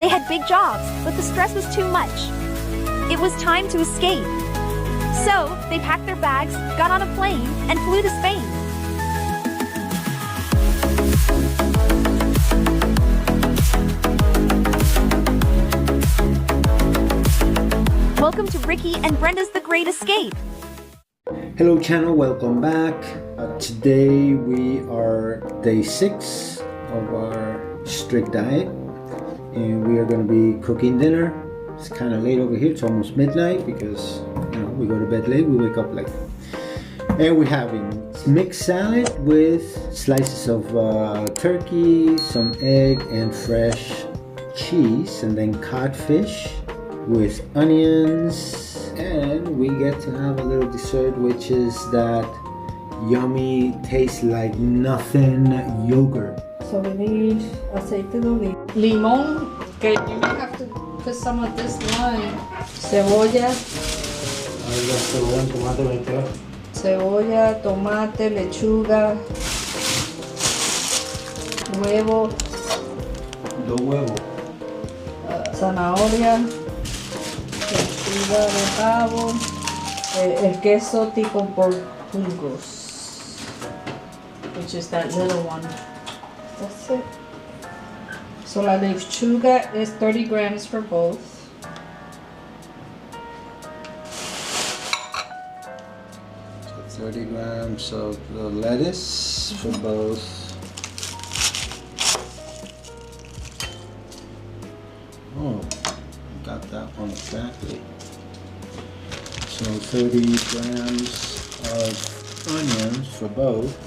They had big jobs, but the stress was too much. It was time to escape. So, they packed their bags, got on a plane, and flew to Spain. Welcome to Ricky and Brenda's The Great Escape. Hello channel, welcome back. Today we are day 6 of our strict diet, and we are going to be cooking dinner. It's kind of late over here, it's almost midnight because we go to bed late, we wake up late. And we're having mixed salad with slices of turkey, some egg and fresh cheese, and then codfish with onions, and we get to have a little dessert, which is that yummy, tastes like nothing yogurt. So we need aceite de oliva, limón, que you may have to put some of this lime, cebolla, tomate, lechuga, huevo, zanahoria, lechuga de pavo, el queso tipo Burgos, which is that little one. That's it. So la lechuga is 30 grams for both. So 30 grams of the lettuce for both. Oh, got that one exactly. So 30 grams of onions for both.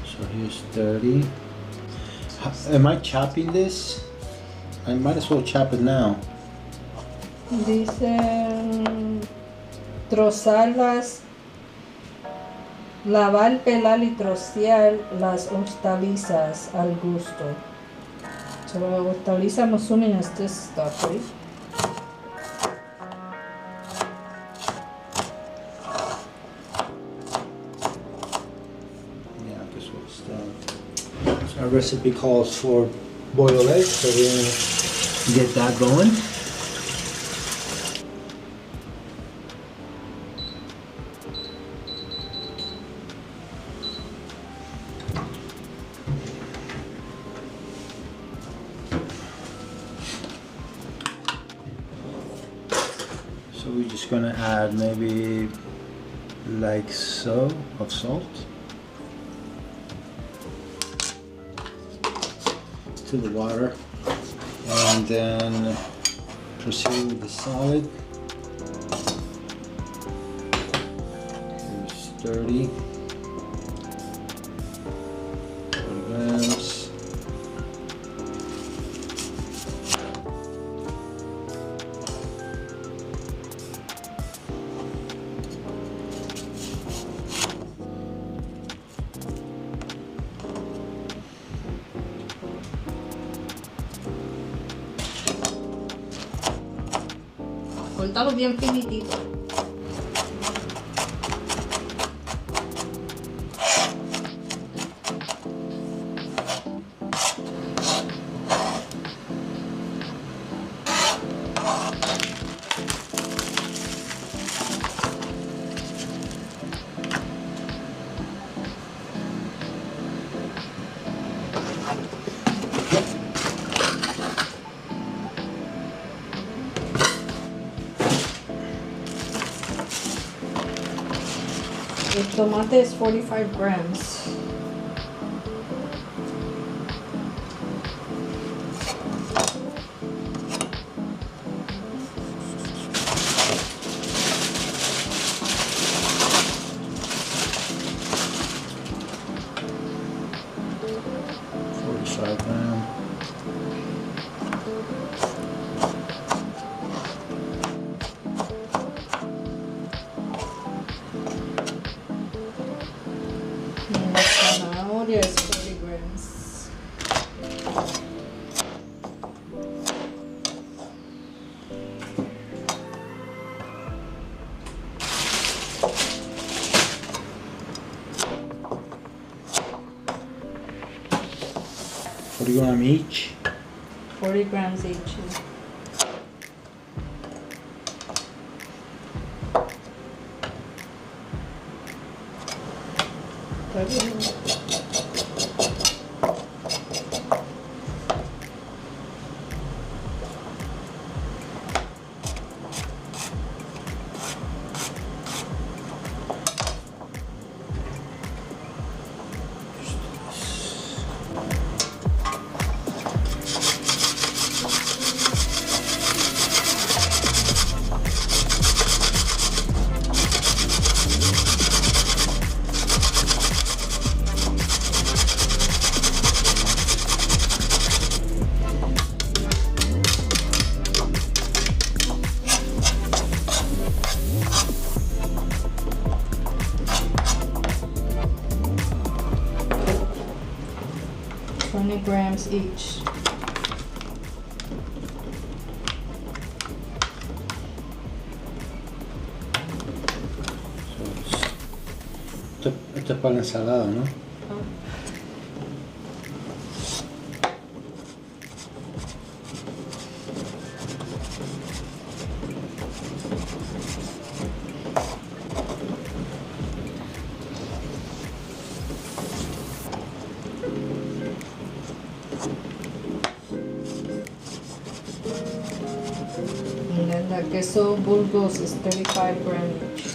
So here's 30. Am I chopping this? I might as well chop it now. Dicen trozarlas, lavar, pelar y trocear las hortalizas al gusto. So hortaliza, I'm assuming is this stuff, right? Yeah, this was stuff. So our recipe calls for boiled eggs, so we're gonna get that going. So we're just gonna add maybe like so of salt to the water, and then proceed with the salad. Here's 30 grams. Cortalo bien finitito. The tomate is 45 grams. And the zanahoria is 40 grams. 40 grams each. 40 grams each. Grams each. Esto es para la ensalada, ¿no? And then the queso Burgos is 35 grams each.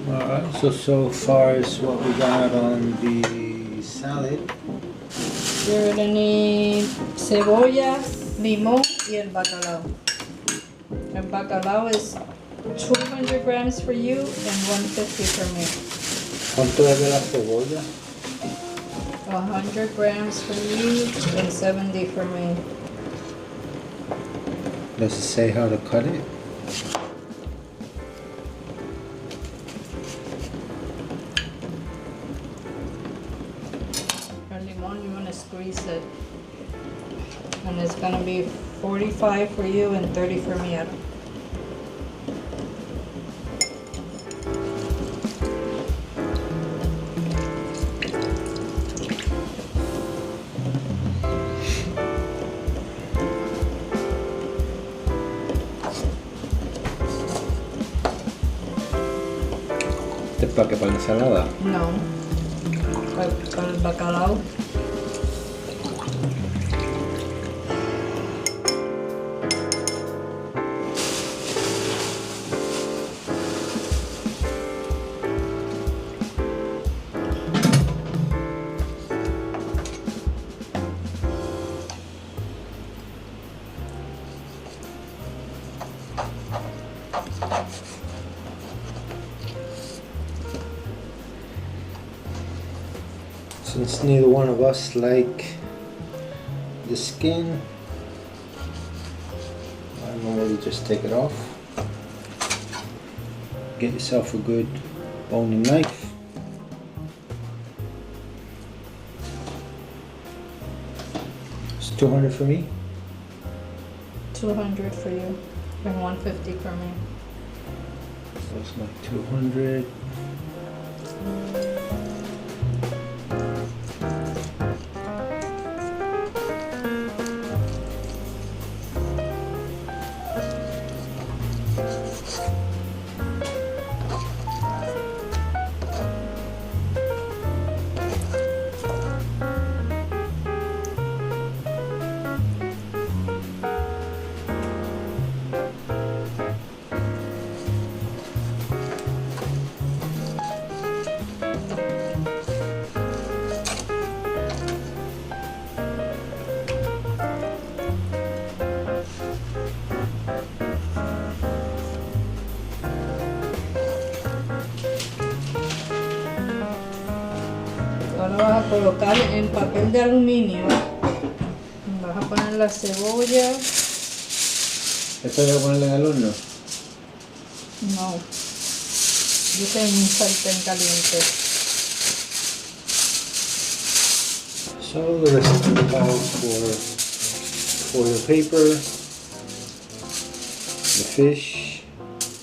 Alright, so far is what we got on the salad. You're gonna need cebolla, limón y el bacalao. El bacalao is 200 grams for you and 150 for me. ¿Cuánto es de la cebolla? 100 grams for you and 70 for me. Does it say how to cut it? El limón, you want to squeeze it. And it's gonna be 45 for you and 30 for me. ¿Este es para qué? ¿Para la ensalada? No. Para el bacalao. Since neither one of us like the skin, I normally just take it off. Get yourself a good boning knife. It's 200 for me. 200 for you and 150 for me. So it's like 200. Ahora vas a colocar en papel de aluminio. Vas a poner la cebolla. ¿Esta voy a ponerla en el horno? No. Yo tengo un sartén caliente. So the recipe calls for foil paper, the fish,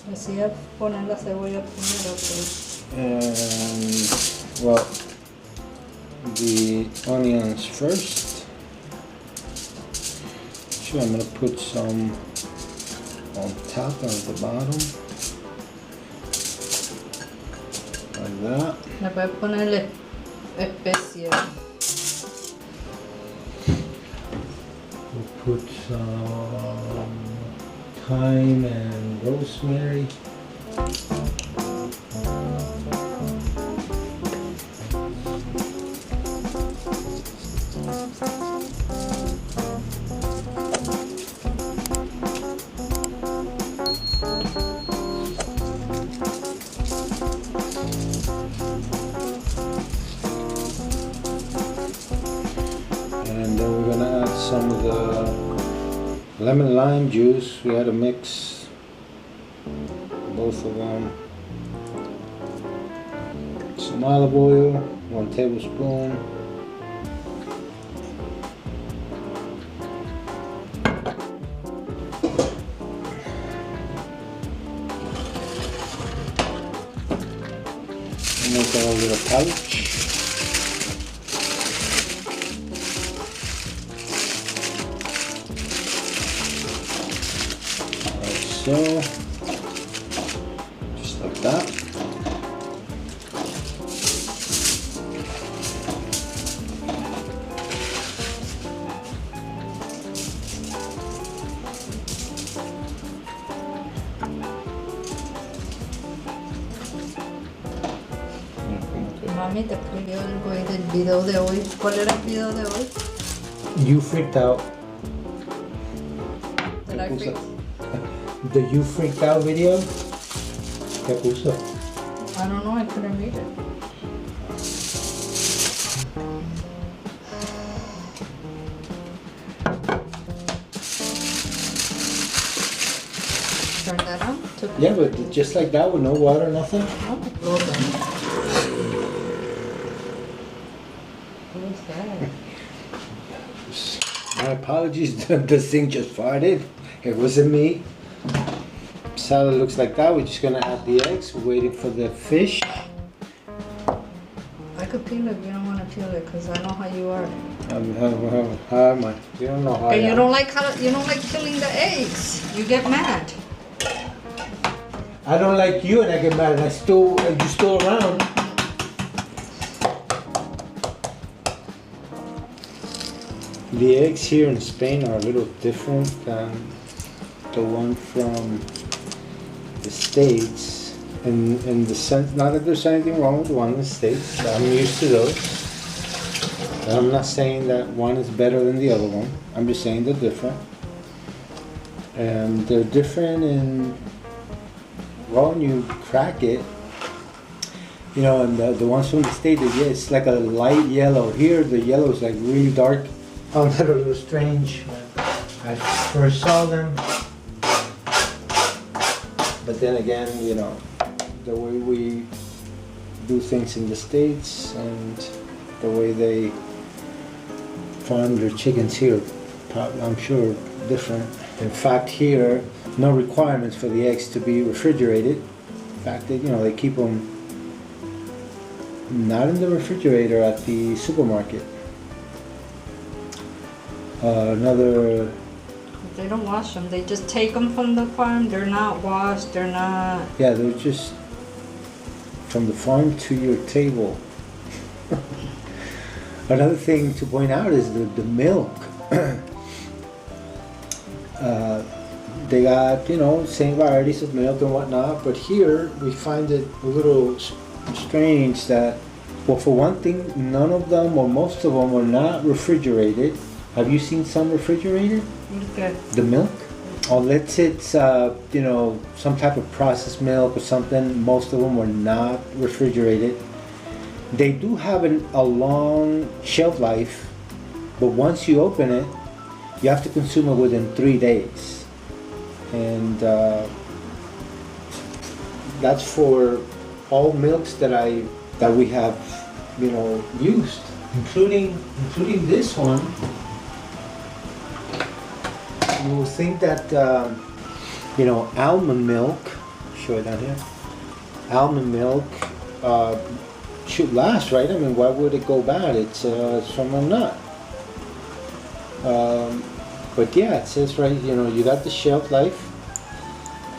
Decía poner la cebolla primero, pero and well, the onions first. So I'm gonna put some on top and at the bottom, like that. le puedes ponerle especias. We'll put some thyme and rosemary. And then we're gonna add some of the lemon lime juice. We had to mix both of them. Some olive oil, 1 tablespoon. Make a little pouch. So, just like that. Mami, te escribió el del video de hoy. ¿Cuál era el video de hoy? You freaked out. Did I freak? The you freaked out video. ¿Qué puso? I don't know, I couldn't read it. Turn that on? Yeah, but just like that with no water, nothing? Oh, well done. Who's that? My apologies, this thing just farted. It wasn't me. Salad looks like that. We're just gonna add the eggs. We're waiting for the fish. I could peel it if you don't want to peel it, because I know how you are. How am I? You don't know how I Okay, you am. don't like peeling the eggs. You get mad. I don't like you and I get mad and you're still around. The eggs here in Spain are a little different than the one from the States. In the sense, not that there's anything wrong with the one in the States. I'm used to those. And I'm not saying that one is better than the other one. I'm just saying they're different. And they're different in, well, when you crack it, you know, and the ones from the States, yeah, it's like a light yellow. Here, the yellow is like really dark. Found that a little strange when I first saw them. But then again, you know, the way we do things in the States and the way they farm their chickens here, I'm sure different. In fact, here, no requirements for the eggs to be refrigerated. In fact, they keep them not in the refrigerator at the supermarket. Another. They don't wash them. They just take them from the farm. They're not washed. They're not. Yeah, they're just from the farm to your table. Another thing to point out is the milk. They got, same varieties of milk and whatnot, but here we find it a little strange that, well, for one thing, none of them or most of them were not refrigerated. Have you seen some refrigerated? Okay. The milk? Unless it's, some type of processed milk or something, most of them were not refrigerated. They do have a long shelf life, but once you open it, you have to consume it within 3 days. and that's for all milks that we have, used, including this one. You would think that almond milk, show it down here. Almond milk should last, right? I mean, why would it go bad? It's from a nut. But yeah, it says right, you got the shelf life,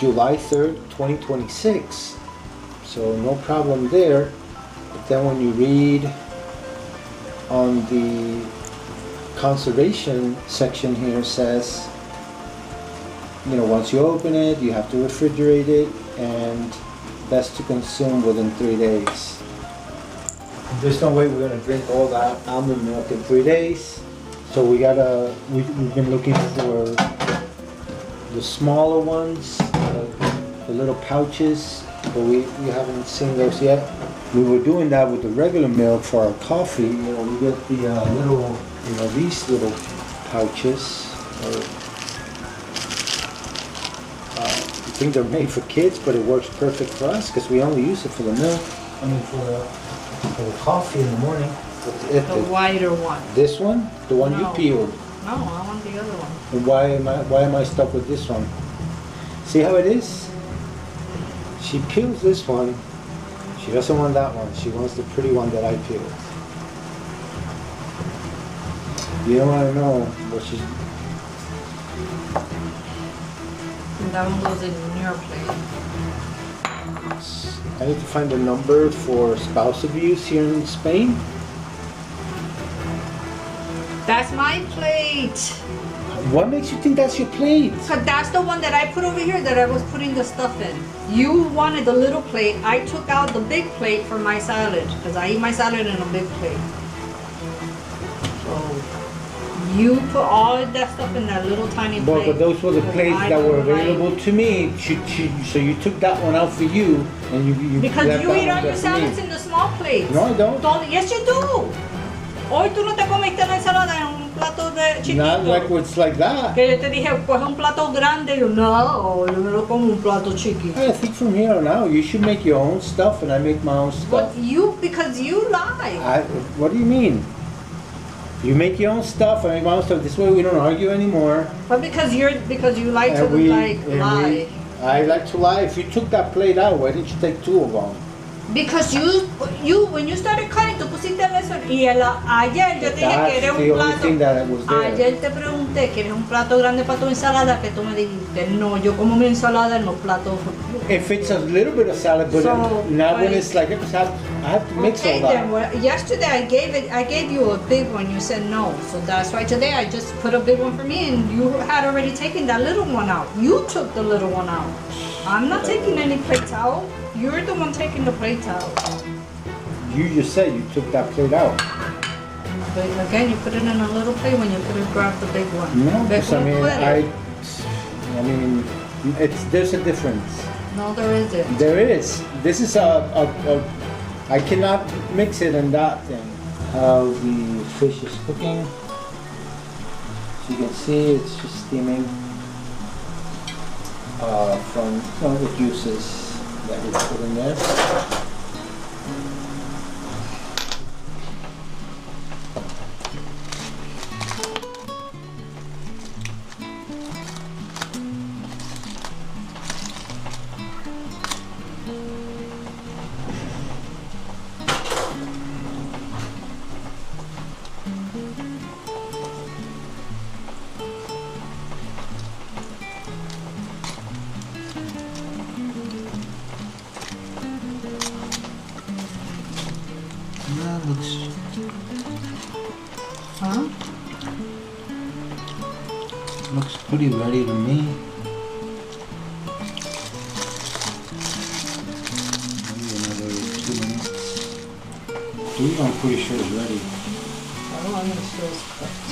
July 3rd, 2026. So no problem there. But then when you read on the conservation section here, it says, once you open it, you have to refrigerate it, and best to consume within 3 days. There's no way we're gonna drink all that almond milk in 3 days. So we've been looking for the smaller ones, the little pouches, but we haven't seen those yet. We were doing that with the regular milk for our coffee. We get the little, these little pouches. I think they're made for kids, but it works perfect for us because we only use it for the milk. I mean, for the coffee in the morning. The wider one. This one? The one you peeled? No, I want the other one. And why am I stuck with this one? See how it is? She peels this one. She doesn't want that one. She wants the pretty one that I peeled. You don't want to know what she's... And that one goes in your plate. I need to find a number for spouse abuse here in Spain. That's my plate. What makes you think that's your plate? Because that's the one that I put over here that I was putting the stuff in. You wanted the little plate. I took out the big plate for my salad because I eat my salad in a big plate. So you put all of that stuff in that little tiny plate. Well, but those were the plates that were available to me. So you took that one out for you, and you because left you that eat one all there your for me. salads in the small plates. No, I don't. Yes, you do. Hoy tú no te comiste la ensalada en un plato de chiquito. Not like it's like that. Que yo te dije, coge un plato grande. Yo, no, yo me lo como un plato chiquito. I think from here on out, you should make your own stuff, and I make my own stuff. But because you lie. What do you mean? You make your own stuff, I make my own stuff. This way we don't argue anymore. But because you like to lie. I like to lie. If you took that plate out, why didn't you take two of them? Because you when you started cutting, tú pusiste eso y ayer yo te dije que eres un plato. Ayer te pregunté que eres un plato grande para tu ensalada, que tú me dijiste, no, yo como mi ensalada en los platos. If it's a little bit of salad, but not when it's like I have to mix all that. Then, well, yesterday I gave you a big one. You said no, so that's why today I just put a big one for me, and you had already taken that little one out. You took the little one out. I'm not taking any plates out. You're the one taking the plate out. You just said you took that plate out. But again, you put it in a little plate when you could have grabbed the big one. No, because I mean, there's a difference. No, there isn't. There is. This is I cannot mix it in that thing. How the fish is cooking. As you can see, it's just steaming from the juices that we put in there. Looks pretty ready to me. Maybe another 2 minutes. I'm pretty sure it's ready. Oh, I'm gonna sure it's cooked.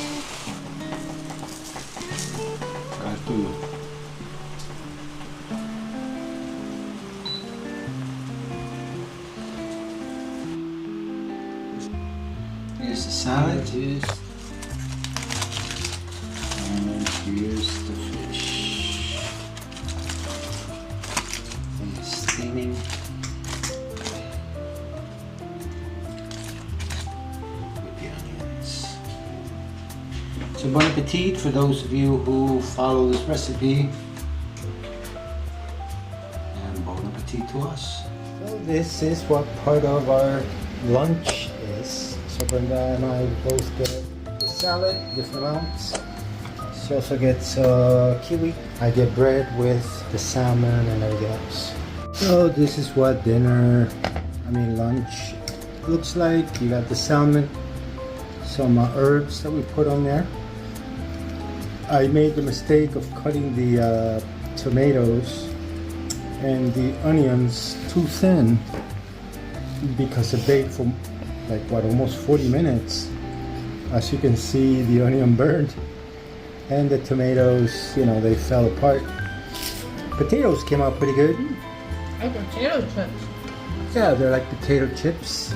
Here's the salad. And here's the fish. So bon appetit for those of you who follow this recipe. And bon appetit to us. So this is what part of our lunch is. So Brenda and I both get the salad, different amounts. She also gets kiwi. I get bread with the salmon and everything else. So this is what lunch looks like. You got the salmon, some herbs that we put on there. I made the mistake of cutting the tomatoes and the onions too thin because it baked for almost 40 minutes. As you can see, the onion burned and the tomatoes, they fell apart. Potatoes came out pretty good. Like potato chips. Yeah, they're like potato chips.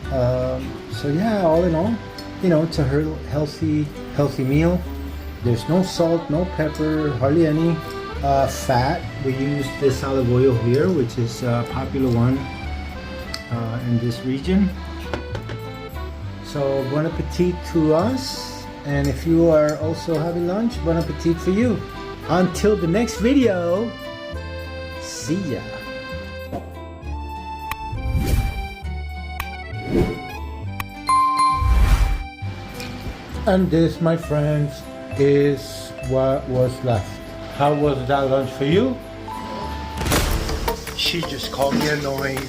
So yeah, all in all, it's a healthy meal. There's no salt, no pepper, hardly any fat. We use this olive oil here, which is a popular one in this region. So bon appetit to us. And if you are also having lunch, bon appetit for you. Until the next video, see ya. And this, my friends, is what was left. How was that lunch for you? She just called me annoying.